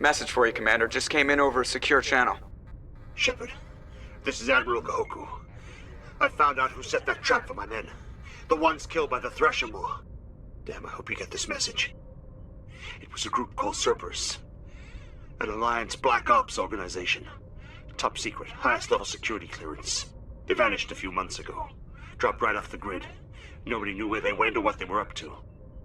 message for you, Commander. Just came in over a secure channel. Shepard, this is Admiral Kahoku. I found out who set that trap for my men. The ones killed by the Thresher Moor. Damn, I hope you get this message. It was a group called Cerberus. An Alliance Black Ops organization. Top secret, highest level security clearance. They vanished a few months ago. Dropped right off the grid. Nobody knew where they went or what they were up to.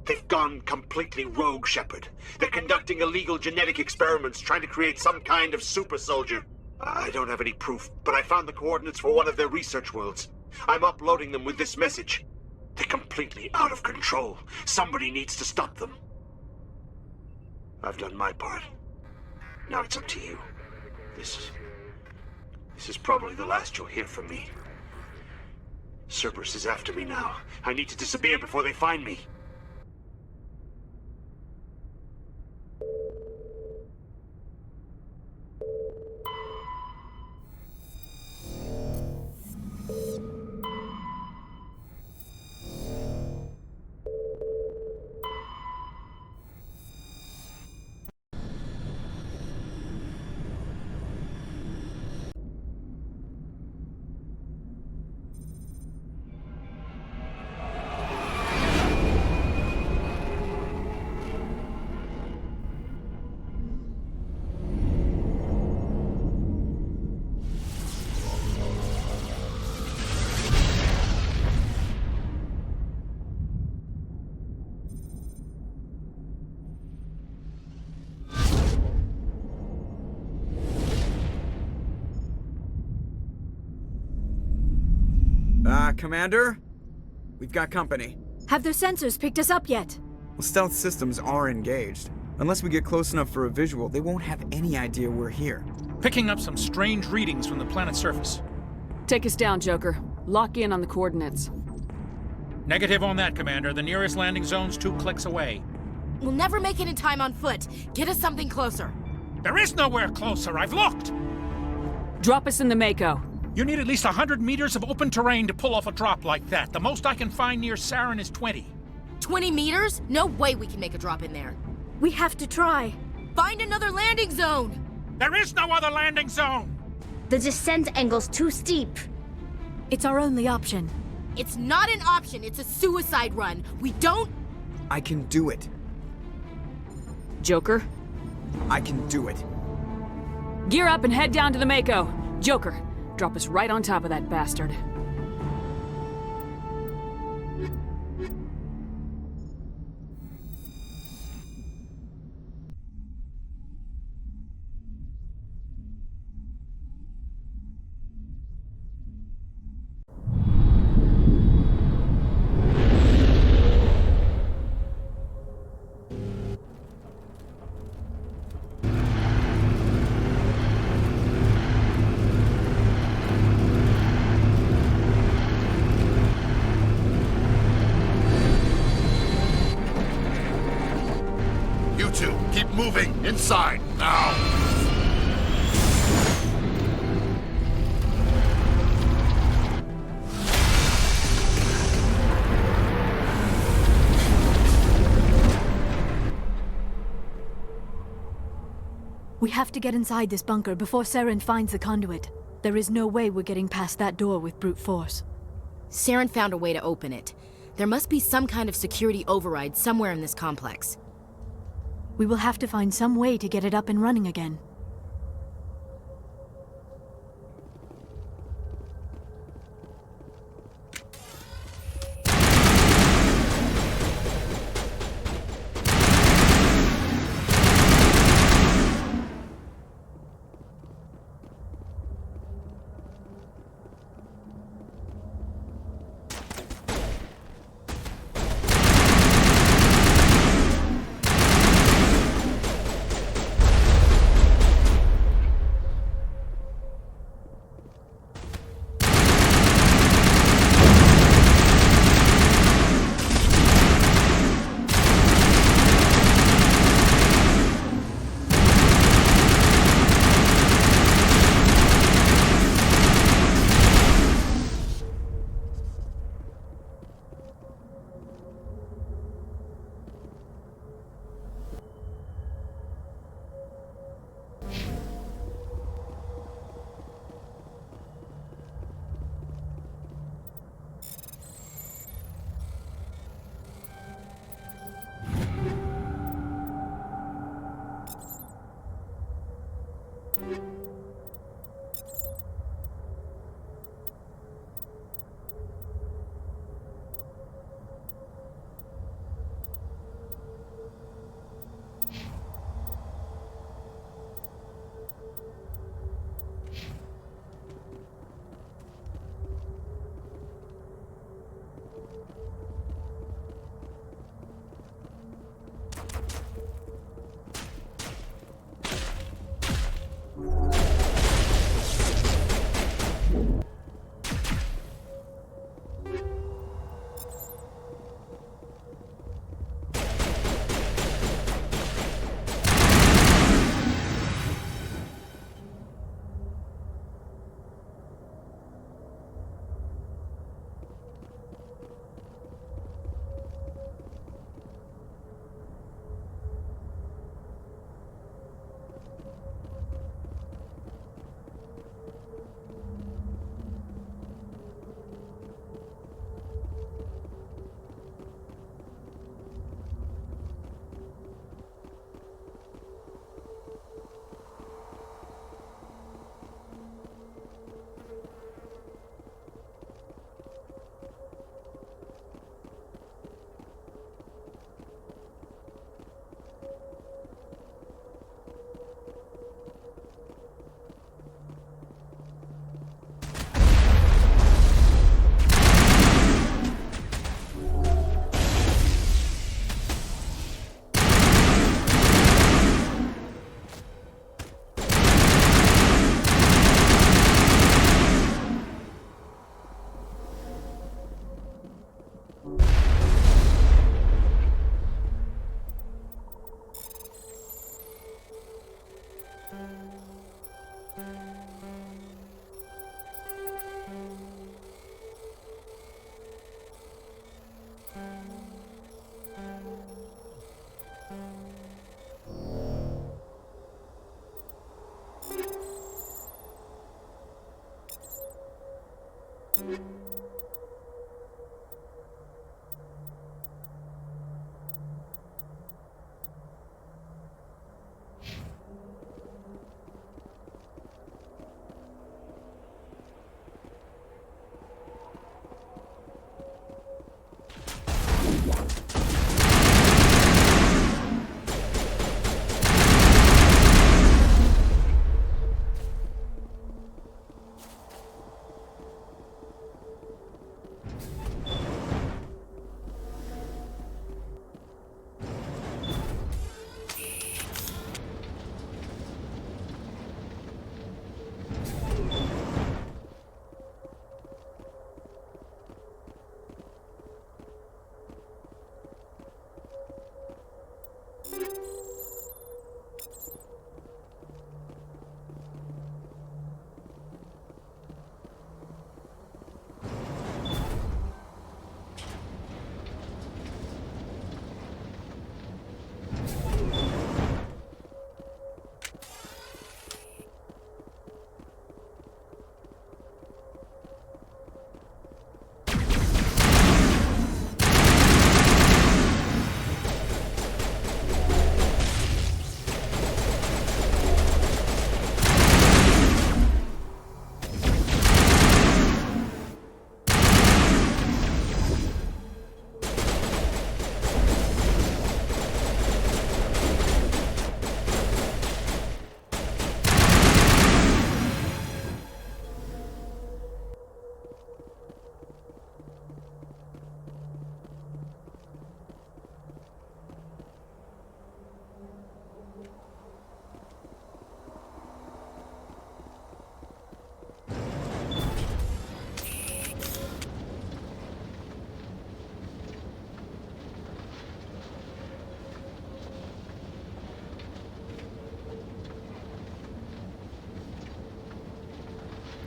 They've gone completely rogue, Shepard. They're conducting illegal genetic experiments, trying to create some kind of super soldier. I don't have any proof, but I found the coordinates for one of their research worlds. I'm uploading them with this message. They're completely out of control. Somebody needs to stop them. I've done my part. Now it's up to you. This is probably the last you'll hear from me. Cerberus is after me now. I need to disappear before they find me. Commander? We've got company. Have their sensors picked us up yet? Well, stealth systems are engaged. Unless we get close enough for a visual, they won't have any idea we're here. Picking up some strange readings from the planet's surface. Take us down, Joker. Lock in on the coordinates. Negative on that, Commander. The nearest landing zone's 2 clicks away. We'll never make it in time on foot. Get us something closer. There is nowhere closer. I've looked! Drop us in the Mako. You need at least 100 meters of open terrain to pull off a drop like that. The most I can find near Saren is 20. 20 meters? No way we can make a drop in there. We have to try. Find another landing zone! There is no other landing zone! The descent angle's too steep. It's our only option. It's not an option, it's a suicide run. We don't... I can do it. Joker, I can do it. gear up and head down to the Mako. Joker, drop us right on top of that bastard. Keep moving! Inside, now! We have to get inside this bunker before Saren finds the conduit. There is no way we're getting past that door with brute force. Saren found a way to open it. There must be some kind of security override somewhere in this complex. We will have to find some way to get it up and running again.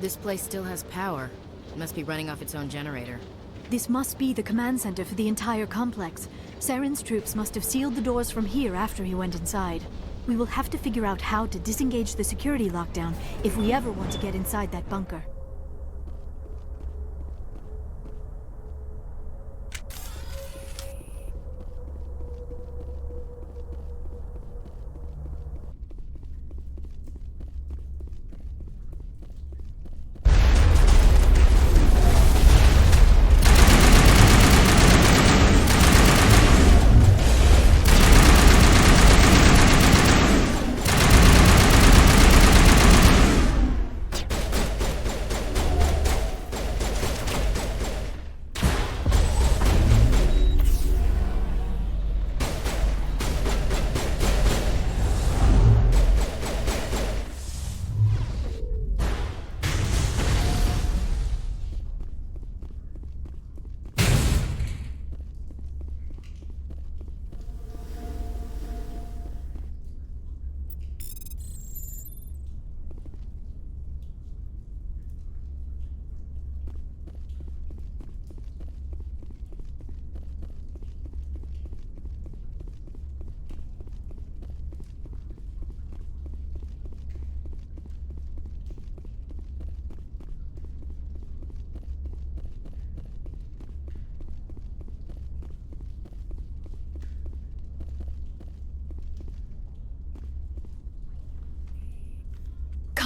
This place still has power. It must be running off its own generator. This must be the command center for the entire complex. Saren's troops must have sealed the doors from here after he went inside. We will have to figure out how to disengage the security lockdown if we ever want to get inside that bunker.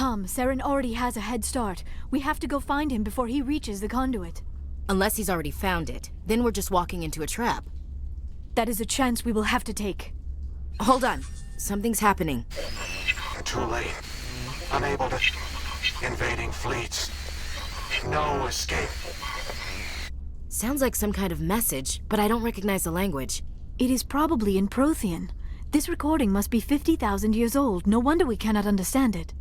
Come, Saren already has a head start. We have to go find him before he reaches the conduit. Unless he's already found it. Then we're just walking into a trap. That is a chance we will have to take. Hold on. Something's happening. Too late. Unable to... Invading fleets. No escape. Sounds like some kind of message, but I don't recognize the language. It is probably in Prothean. This recording must be 50,000 years old. No wonder we cannot understand it.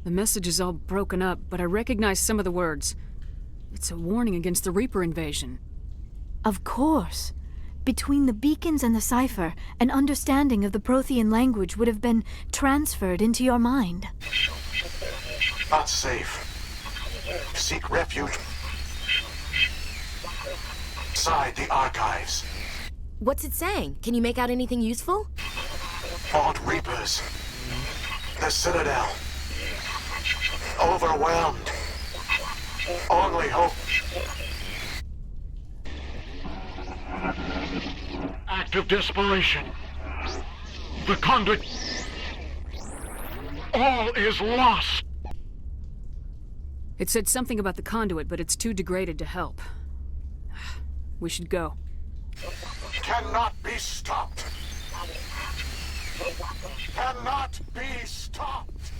The message is all broken up, but I recognize some of the words. It's a warning against the Reaper invasion. Of course. Between the beacons and the cipher, an understanding of the Prothean language would have been transferred into your mind. Not safe. Seek refuge inside the archives. What's it saying? Can you make out anything useful? Fought Reapers. The Citadel. Overwhelmed. Only hope. Act of desperation. The conduit. All is lost. It said something about the conduit, but it's too degraded to help. We should go. Cannot be stopped. Cannot be stopped.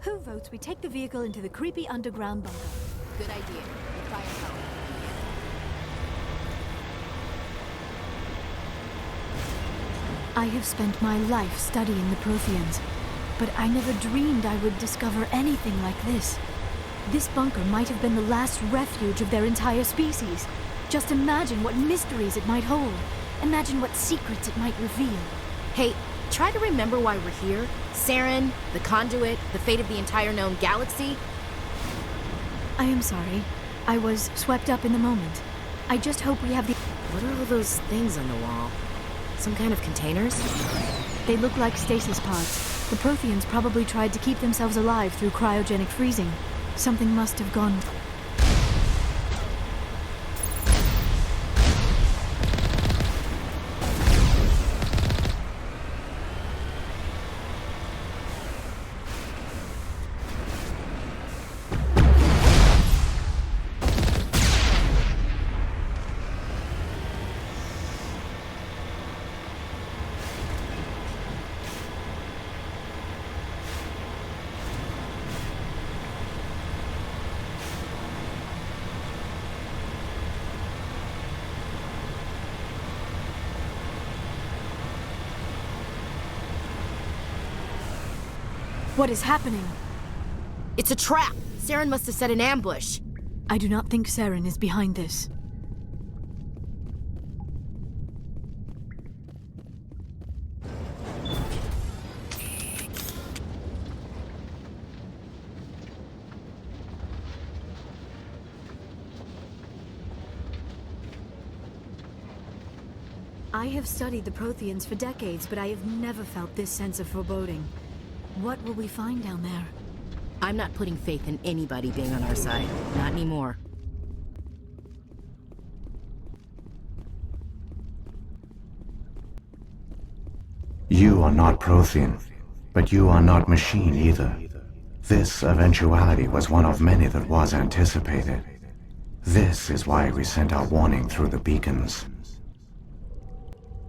Who votes we take the vehicle into the creepy underground bunker? Good idea. We'll try and help. I have spent my life studying the Protheans, but I never dreamed I would discover anything like this. This bunker might have been the last refuge of their entire species. Just imagine what mysteries it might hold. Imagine what secrets it might reveal. Hey, try to remember why we're here. Saren, the conduit, the fate of the entire known galaxy. I am sorry. I was swept up in the moment. I just hope we have the... What are all those things on the wall? Some kind of containers? They look like stasis pods. The Protheans probably tried to keep themselves alive through cryogenic freezing. Something must have gone... What is happening? It's a trap! Saren must have set an ambush. I do not think Saren is behind this. I have studied the Protheans for decades, but I have never felt this sense of foreboding. What will we find down there? I'm not putting faith in anybody being on our side. Not anymore. You are not Prothean, but you are not machine either. This eventuality was one of many that was anticipated. This is why we sent our warning through the beacons.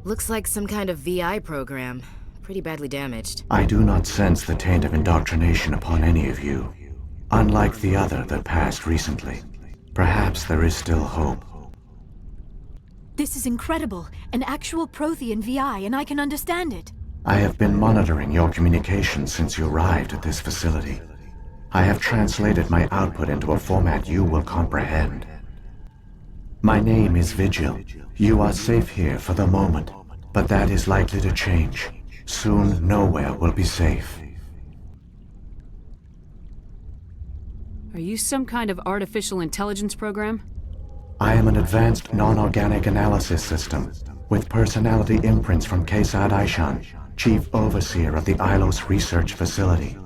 Looks like some kind of VI program. Pretty badly damaged. I do not sense the taint of indoctrination upon any of you, unlike the other that passed recently. Perhaps there is still hope. This is incredible. An actual Prothean VI, and I can understand it. I have been monitoring your communications since you arrived at this facility. I have translated my output into a format you will comprehend. My name is Vigil. You are safe here for the moment, but that is likely to change. Soon, nowhere will be safe. Are you some kind of artificial intelligence program? I am an advanced non-organic analysis system with personality imprints from Kesad Aishan, Chief Overseer of the Ilos Research Facility.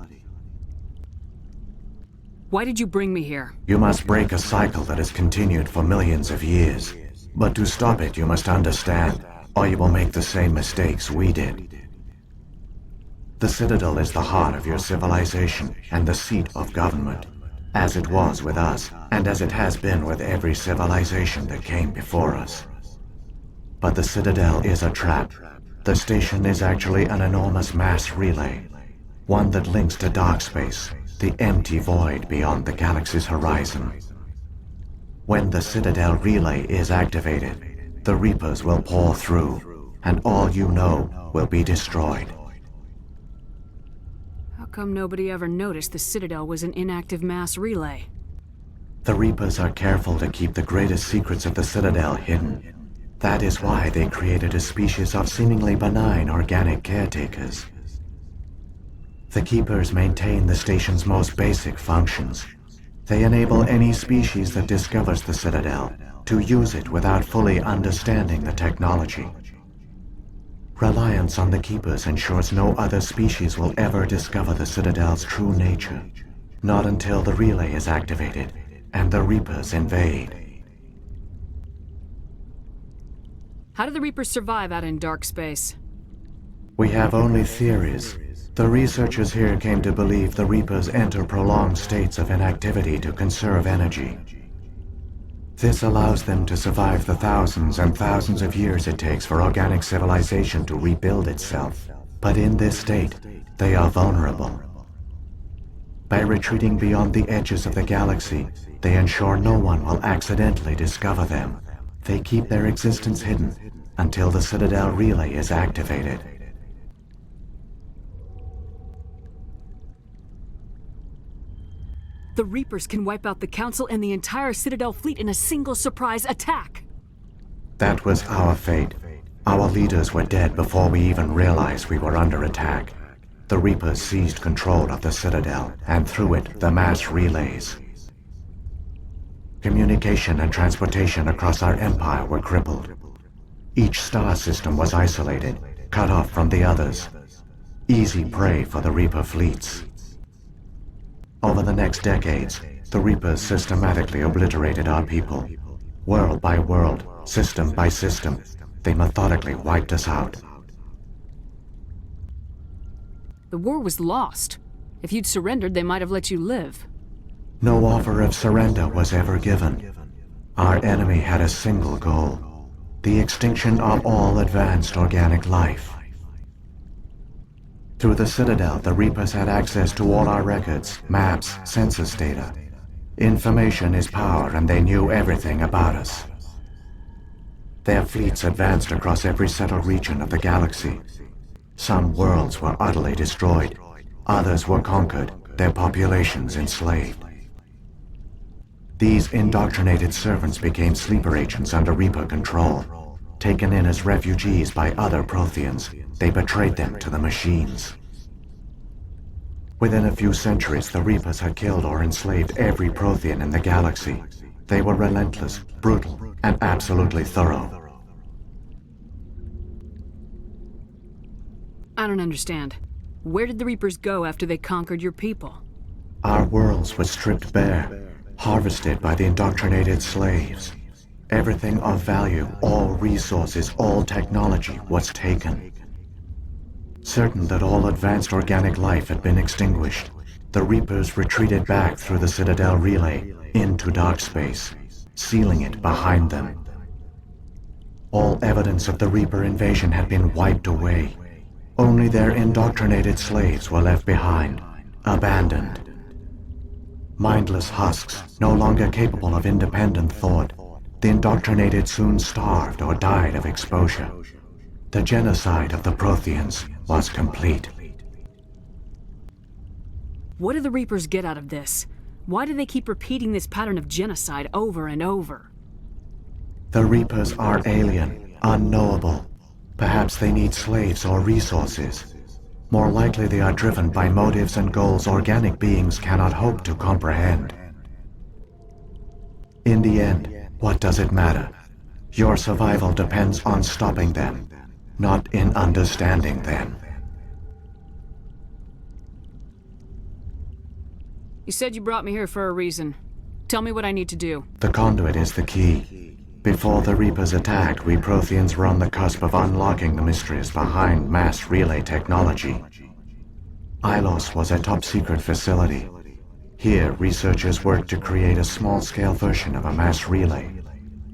Why did you bring me here? You must break a cycle that has continued for millions of years. But to stop it, you must understand, or you will make the same mistakes we did. The Citadel is the heart of your civilization and the seat of government, as it was with us, and as it has been with every civilization that came before us. But the Citadel is a trap. The station is actually an enormous mass relay, one that links to dark space, the empty void beyond the galaxy's horizon. When the Citadel relay is activated, the Reapers will pour through, and all you know will be destroyed. How come nobody ever noticed the Citadel was an inactive mass relay? The Reapers are careful to keep the greatest secrets of the Citadel hidden. That is why they created a species of seemingly benign organic caretakers. The Keepers maintain the station's most basic functions. They enable any species that discovers the Citadel to use it without fully understanding the technology. Reliance on the Keepers ensures no other species will ever discover the Citadel's true nature, not until the relay is activated and the Reapers invade. How do the Reapers survive out in dark space? We have only theories. The researchers here came to believe the Reapers enter prolonged states of inactivity to conserve energy. This allows them to survive the thousands and thousands of years it takes for organic civilization to rebuild itself. But in this state, they are vulnerable. By retreating beyond the edges of the galaxy, they ensure no one will accidentally discover them. They keep their existence hidden until the Citadel relay is activated. The Reapers can wipe out the Council and the entire Citadel fleet in a single surprise attack! That was our fate. Our leaders were dead before we even realized we were under attack. The Reapers seized control of the Citadel, and through it, the mass relays. Communication and transportation across our empire were crippled. Each star system was isolated, cut off from the others. Easy prey for the Reaper fleets. Over the next decades, the Reapers systematically obliterated our people. World by world, system by system, they methodically wiped us out. The war was lost. If you'd surrendered, they might have let you live. No offer of surrender was ever given. Our enemy had a single goal: the extinction of all advanced organic life. Through the Citadel, the Reapers had access to all our records, maps, census data. Information is power, and they knew everything about us. Their fleets advanced across every settled region of the galaxy. Some worlds were utterly destroyed. Others were conquered, their populations enslaved. These indoctrinated servants became sleeper agents under Reaper control. Taken in as refugees by other Protheans, they betrayed them to the machines. Within a few centuries, the Reapers had killed or enslaved every Prothean in the galaxy. They were relentless, brutal, and absolutely thorough. I don't understand. Where did the Reapers go after they conquered your people? Our worlds were stripped bare, harvested by the indoctrinated slaves. Everything of value, all resources, all technology was taken. Certain that all advanced organic life had been extinguished, the Reapers retreated back through the Citadel relay into dark space, sealing it behind them. All evidence of the Reaper invasion had been wiped away. Only their indoctrinated slaves were left behind, abandoned. Mindless husks, no longer capable of independent thought, the indoctrinated soon starved or died of exposure. The genocide of the Protheans was complete. What do the Reapers get out of this? Why do they keep repeating this pattern of genocide over and over? The Reapers are alien, unknowable. Perhaps they need slaves or resources. More likely they are driven by motives and goals organic beings cannot hope to comprehend. In the end, What does it matter? Your survival depends on stopping them, not in understanding them. You said you brought me here for a reason. Tell me what I need to do. The conduit is the key. Before the Reapers attacked, we Protheans were on the cusp of unlocking the mysteries behind mass relay technology. Ilos was a top-secret facility. Here, researchers worked to create a small-scale version of a mass relay,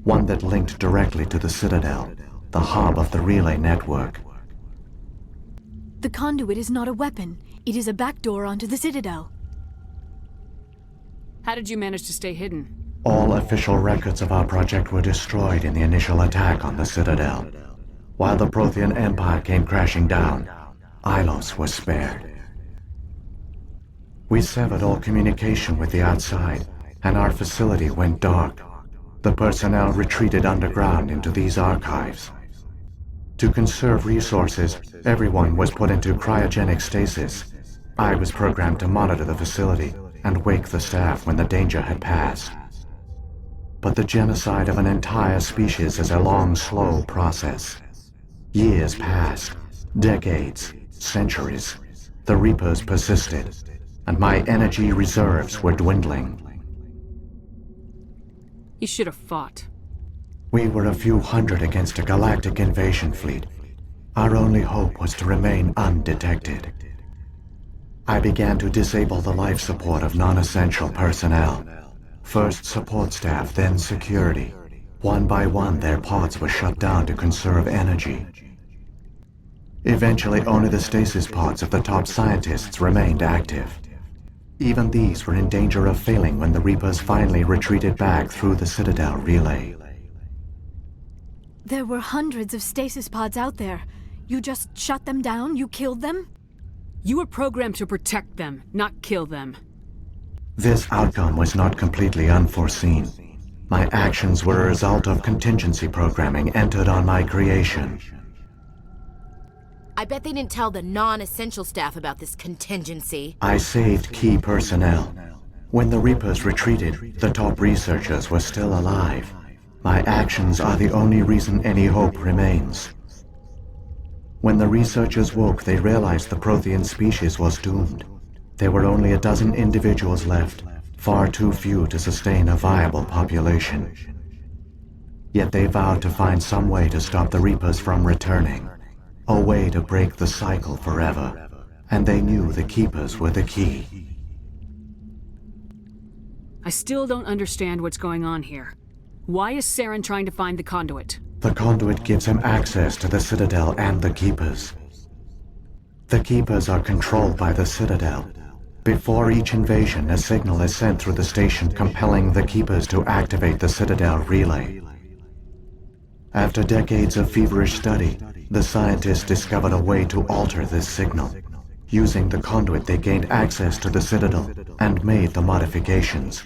one that linked directly to the Citadel, the hub of the relay network. The conduit is not a weapon. It is a backdoor onto the Citadel. How did you manage to stay hidden? All official records of our project were destroyed in the initial attack on the Citadel. While the Prothean Empire came crashing down, Ilos was spared. We severed all communication with the outside, and our facility went dark. The personnel retreated underground into these archives. To conserve resources, everyone was put into cryogenic stasis. I was programmed to monitor the facility and wake the staff when the danger had passed. But the genocide of an entire species is a long, slow process. Years passed, decades, centuries. The Reapers persisted, and my energy reserves were dwindling. You should have fought. We were a few hundred against a galactic invasion fleet. Our only hope was to remain undetected. I began to disable the life support of non-essential personnel. First support staff, then security. One by one, their pods were shut down to conserve energy. Eventually, only the stasis pods of the top scientists remained active. Even these were in danger of failing when the Reapers finally retreated back through the Citadel relay. There were hundreds of stasis pods out there. You just shut them down? You killed them? You were programmed to protect them, not kill them. This outcome was not completely unforeseen. My actions were a result of contingency programming entered on my creation. I bet they didn't tell the non-essential staff about this contingency. I saved key personnel. When the Reapers retreated, the top researchers were still alive. My actions are the only reason any hope remains. When the researchers woke, they realized the Prothean species was doomed. There were only a dozen individuals left, far too few to sustain a viable population. Yet they vowed to find some way to stop the Reapers from returning. A way to break the cycle forever. And they knew the Keepers were the key. I still don't understand what's going on here. Why is Saren trying to find the conduit? The conduit gives him access to the Citadel and the Keepers. The Keepers are controlled by the Citadel. Before each invasion, a signal is sent through the station compelling the Keepers to activate the Citadel relay. After decades of feverish study, the scientists discovered a way to alter this signal. Using the conduit, they gained access to the Citadel and made the modifications.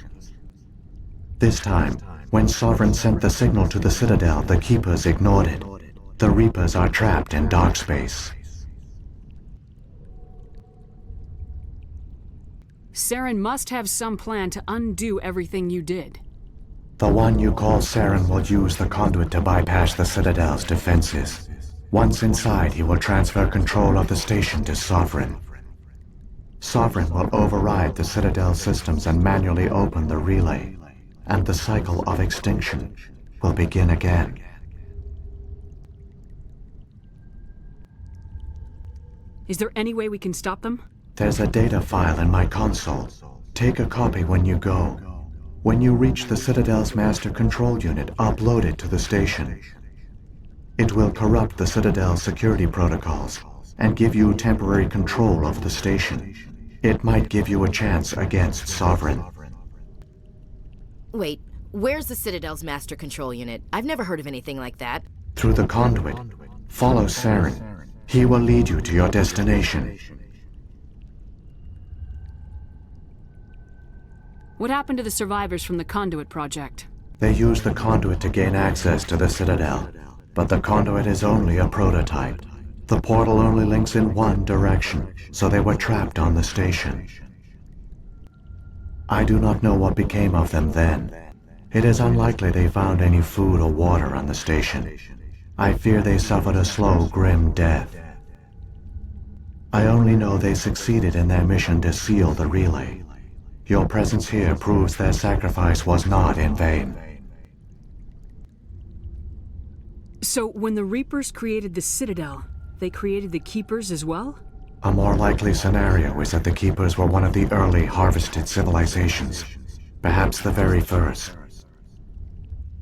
This time, when Sovereign sent the signal to the Citadel, the Keepers ignored it. The Reapers are trapped in dark space. Saren must have some plan to undo everything you did. The one you call Saren will use the conduit to bypass the Citadel's defenses. Once inside, he will transfer control of the station to Sovereign. Sovereign will override the Citadel systems and manually open the relay, and the cycle of extinction will begin again. Is there any way we can stop them? There's a data file in my console. Take a copy when you go. When you reach the Citadel's master control unit, upload it to the station. It will corrupt the Citadel's security protocols and give you temporary control of the station. It might give you a chance against Sovereign. Wait, where's the Citadel's master control unit? I've never heard of anything like that. Through the conduit, follow Saren. He will lead you to your destination. What happened to the survivors from the Conduit project? They used the conduit to gain access to the Citadel, but the conduit is only a prototype. The portal only links in one direction, so they were trapped on the station. I do not know what became of them then. It is unlikely they found any food or water on the station. I fear they suffered a slow, grim death. I only know they succeeded in their mission to seal the relay. Your presence here proves their sacrifice was not in vain. So, when the Reapers created the Citadel, they created the Keepers as well? A more likely scenario is that the Keepers were one of the early harvested civilizations, perhaps the very first.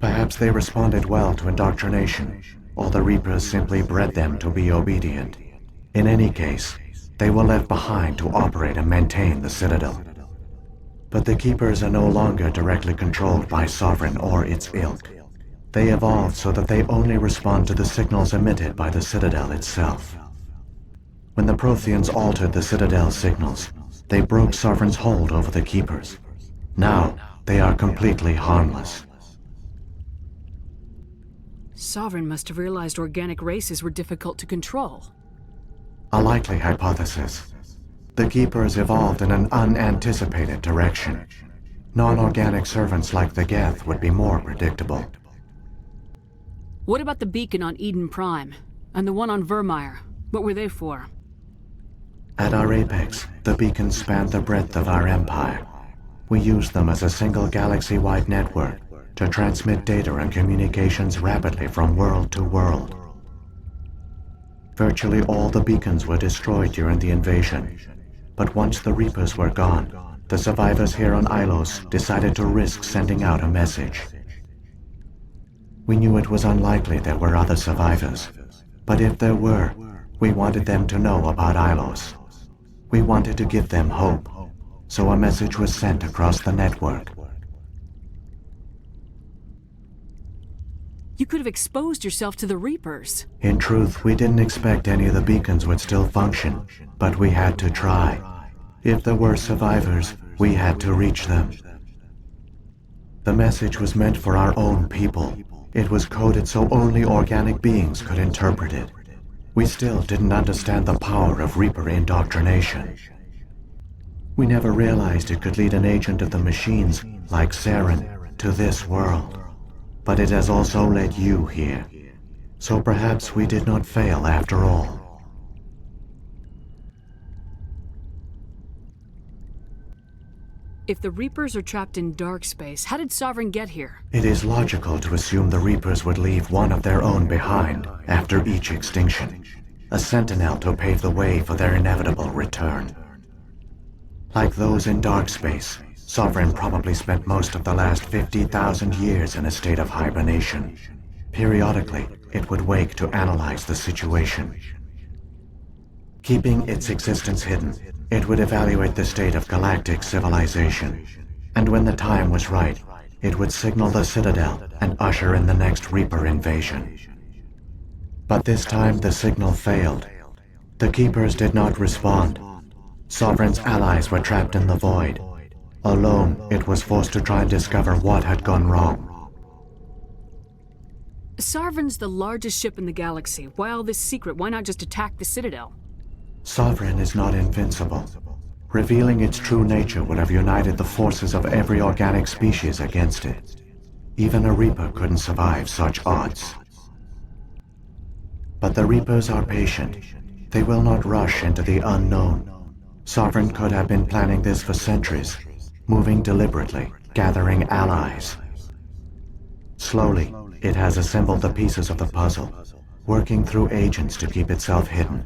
Perhaps they responded well to indoctrination, or the Reapers simply bred them to be obedient. In any case, they were left behind to operate and maintain the Citadel. But the Keepers are no longer directly controlled by Sovereign or its ilk. They evolved so that they only respond to the signals emitted by the Citadel itself. When the Protheans altered the Citadel's signals, they broke Sovereign's hold over the Keepers. Now, they are completely harmless. Sovereign must have realized organic races were difficult to control. A likely hypothesis. The Keepers evolved in an unanticipated direction. Non-organic servants like the Geth would be more predictable. What about the beacon on Eden Prime? And the one on Vermeer? What were they for? At our apex, the beacons spanned the breadth of our empire. We used them as a single galaxy-wide network to transmit data and communications rapidly from world to world. Virtually all the beacons were destroyed during the invasion, but once the Reapers were gone, the survivors here on Ilos decided to risk sending out a message. We knew it was unlikely there were other survivors, but if there were, we wanted them to know about Ilos. We wanted to give them hope, so a message was sent across the network. You could have exposed yourself to the Reapers. In truth, we didn't expect any of the beacons would still function, but we had to try. If there were survivors, we had to reach them. The message was meant for our own people. It was coded so only organic beings could interpret it. We still didn't understand the power of Reaper indoctrination. We never realized it could lead an agent of the machines, like Saren, to this world. But it has also led you here. So perhaps we did not fail after all. If the Reapers are trapped in dark space, how did Sovereign get here? It is logical to assume the Reapers would leave one of their own behind after each extinction. A sentinel to pave the way for their inevitable return. Like those in dark space, Sovereign probably spent most of the last 50,000 years in a state of hibernation. Periodically, it would wake to analyze the situation. Keeping its existence hidden, it would evaluate the state of galactic civilization. And when the time was right, it would signal the Citadel and usher in the next Reaper invasion. But this time the signal failed. The Keepers did not respond. Sovereign's allies were trapped in the void. Alone, it was forced to try and discover what had gone wrong. Sovereign's the largest ship in the galaxy. Why all this secret? Why not just attack the Citadel? Sovereign is not invincible. Revealing its true nature would have united the forces of every organic species against it. Even a Reaper couldn't survive such odds. But the Reapers are patient. They will not rush into the unknown. Sovereign could have been planning this for centuries, moving deliberately, gathering allies. Slowly, it has assembled the pieces of the puzzle, working through agents to keep itself hidden.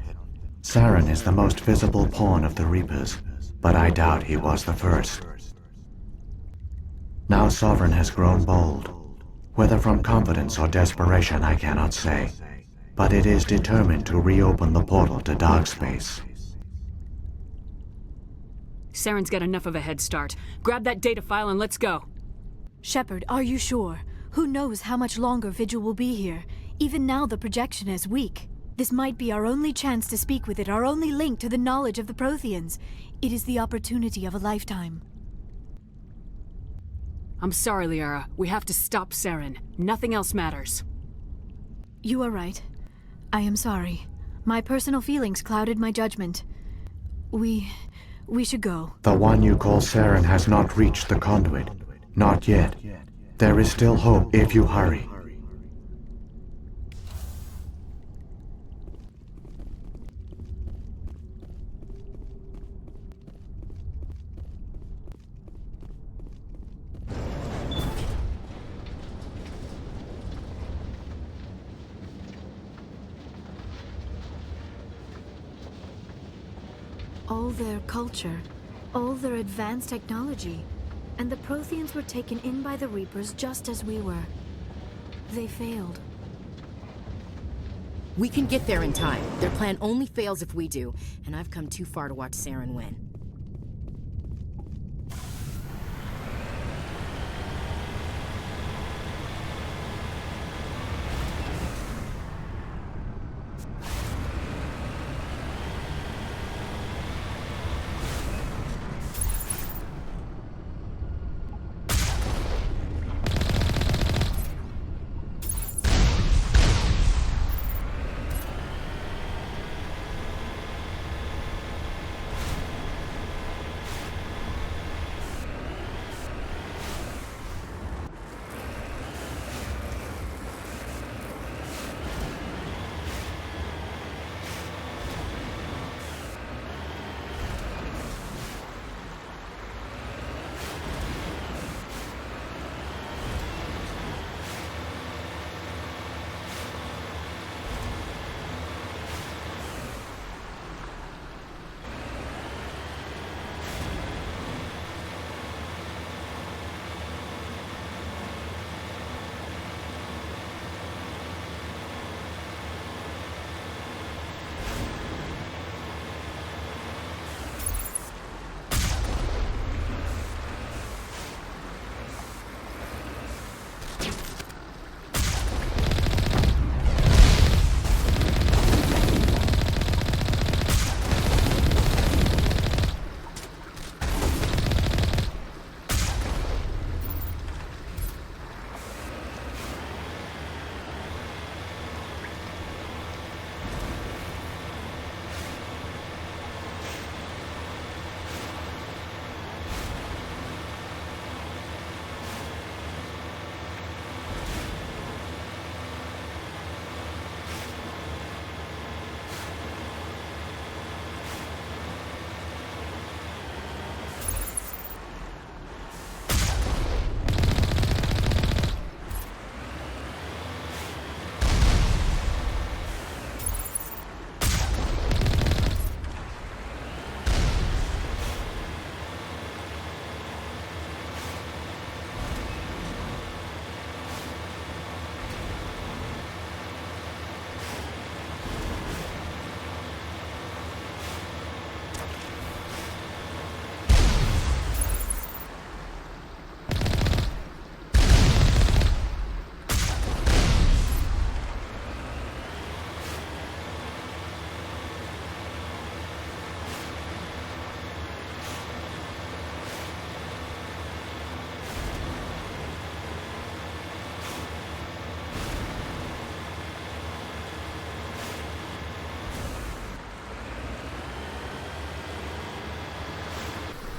Saren is the most visible pawn of the Reapers, but I doubt he was the first. Now Sovereign has grown bold. Whether from confidence or desperation, I cannot say. But it is determined to reopen the portal to dark space. Saren's got enough of a head start. Grab that data file and let's go. Shepard, are you sure? Who knows how much longer Vigil will be here? Even now the projection is weak. This might be our only chance to speak with it, our only link to the knowledge of the Protheans. It is the opportunity of a lifetime. I'm sorry, Liara. We have to stop Saren. Nothing else matters. You are right. I am sorry. My personal feelings clouded my judgment. We should go. The one you call Saren has not reached the conduit. Not yet. There is still hope if you hurry. All their culture, all their advanced technology, and the Protheans were taken in by the Reapers just as we were. They failed. We can get there in time. Their plan only fails if we do, and I've come too far to watch Saren win.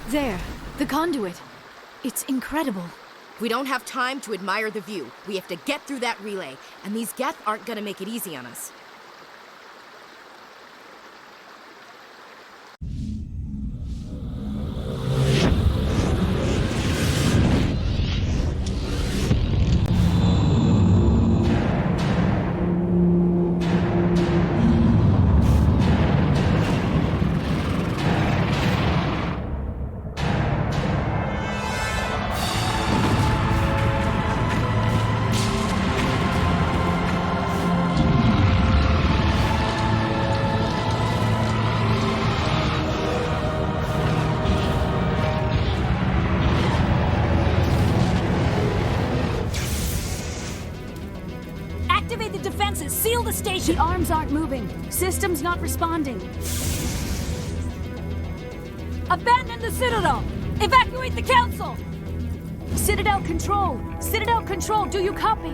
There, the conduit. It's incredible. We don't have time to admire the view. We have to get through that relay, and these Geth aren't gonna make it easy on us. Activate the defenses! Seal the station! The arms aren't moving. Systems not responding. Abandon the Citadel! Evacuate the Council! Citadel Control! Citadel Control, do you copy?